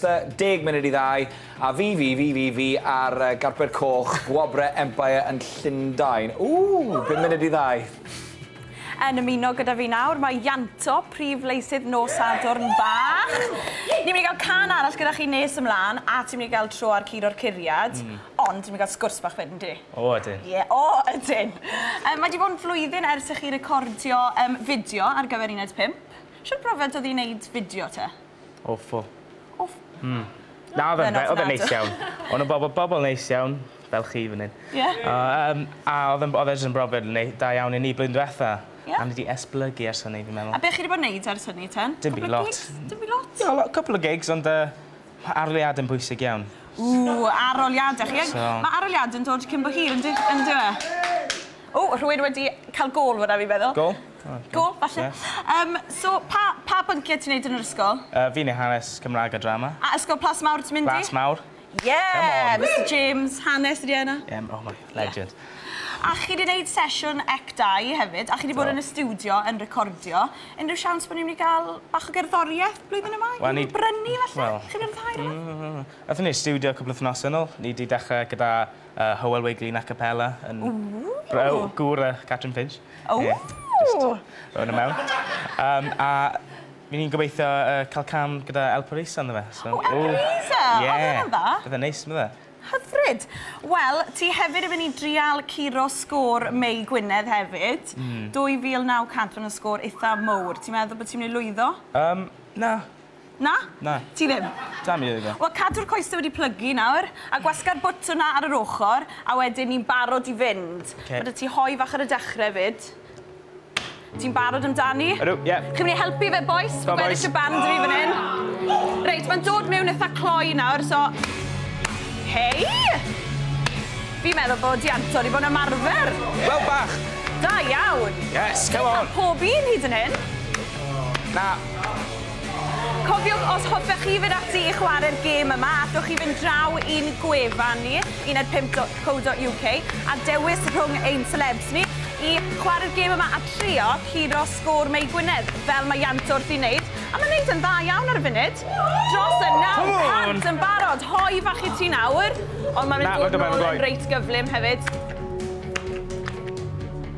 10 munud I 2, a fi ar Garper Coch, Gwobre Empire yn Llundain. 5 munud I 2. Yn ymuno gyda fi nawr, mae Ianto'n prif leisydd nos Sadwrn Bach. Ni'n mynd I gael can arall gyda chi nes ymlaen, a ti'n mynd I gael tro ar Curo'r Curiad, ond ti'n mynd I gael sgwrs bach fyd, yndi? O, ydyn. Ie, o, ydyn. Mae wedi bod yn flwyddyn ers I chi recordio fideo ar gyfer 15. Siwr brofiad oedd I'n neud fideo te? Awful. Na, oedd e'n neis iawn. O'n bobl neis iawn, fel chi fan hyn. Ie? A oedd e'n brofiad da iawn I ni blwyddyn diwetha. A ni wedi esblygu ers hynny, fi'n meddwl. A beth chi wedi bod yn neud ers hynny, ten? Dim byd lot. Dim byd lot? Ie, couple o gigs, ond aroliad yn bwysig iawn. Aroliadau chi. Mae aroliad yn dod cyn bo hir, ynddi e? Rhywun wedi cael gôl fyna, fi'n meddwl. Gôl? Gôl, falle. So, pa bynciau ti'n neud yn yr ysgol? Fi'n ei hanes Cymraeg a drama. A ysgol Plas Mawr ti'n mynd I? Plas Mawr. Yeah, Mr James, hanes ydi yna. Ie, legend. A chi wedi gwneud sesiwn ec-2 hefyd, a chi wedi bod yn y studio yn recordio. Unrhyw siawns bod ni'n mynd I gael bach o gerddoriaeth blwyddyn yma? Ni'n mynd I brynu falle? Chi'n mynd ddau rhywbeth? Aethon ni'r studio cwbl o thnos yn ôl. Ni wedi dechrau gyda Hywel Wigley'n a capella yn gŵr Catrin Finch. Rwy'n y mewn. A fi'n ni'n gobeithio cael cam gyda El Parisa ynddo fe. Elparisa? O, fe'n dda? Bydd e'n neis, bydde. Hyfryd. Wel, ti hefyd yn mynd I drial Curo'r Mae Gwynedd hefyd. 2,900 yn y sgôr eitha mowr. Ti'n meddwl bod ti'n mynd I lwyddo? Na. Na? Na. Ti ddim? Da mi oedd e. Wel, cadw'r coesau wedi plygu nawr, a gwasga'r bwtwn na ar yr ochr, a wedyn ni'n barod I fynd. Bydde ti hoi fach ar y dechrau fyd. Ti'n barod amdani? Ydw, ie. Chi'n mynd I helpu fe, boys? Fe gweddill y band fi fan hyn. Reit, mae'n dod mewn eitha cloi nawr, so... Hei! Fi'n meddwl bod Ianto'n I bod yn ymarfer. Wel, Bach! Da iawn! Yes, come on! Pob un hyd yn hyn. Na. Cofiwch, os hoffech chi fynd ati I chwarae'r gêm yma, allwch chi fynd draw i'n gwefan ni, 15.co.uk, a dewis rhwng ein celebs ni I chwarae'r gêm yma a trio Curo'r Mae Gwynedd, fel mae Ianto'n wrth I wneud. A mae'n neud yn dda iawn ar y funud. Dros y 900 yn barod. Hoi fach I ti nawr. Ond mae'n mynd dod nôl yn reit gyflym hefyd.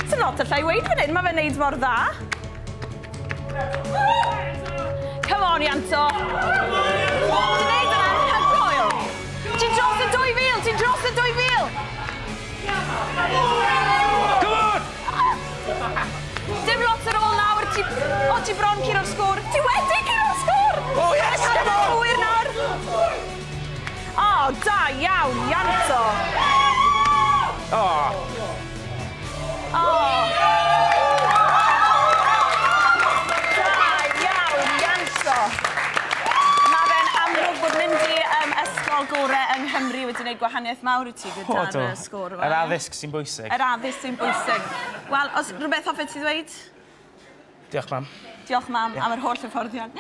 Sy'n lot allai weid fan hyn, mae fe'n neud mor dda. Come on, Ianto'n. Ti'n neud yn anhygoel. Ti'n dros y 2,000, ti'n dros y 2,000. Come on! Dim lot ar ôl nawr, ti bron Curo'r sgôr. Ti wedi Curo'r sgôr! Oh, yes, come on! Hwyr nawr. O, da iawn, Ianto'n. Gorau yng Nghymru wedi gwneud gwahaniaeth mawr I ti gyda'r sgôr yma. Yr addysg sy'n bwysig. Yr addysg sy'n bwysig. Wel, os rhywbeth hoffet ti ddweud? Diolch, mam. Diolch, mam, am yr holl hyfforddiant.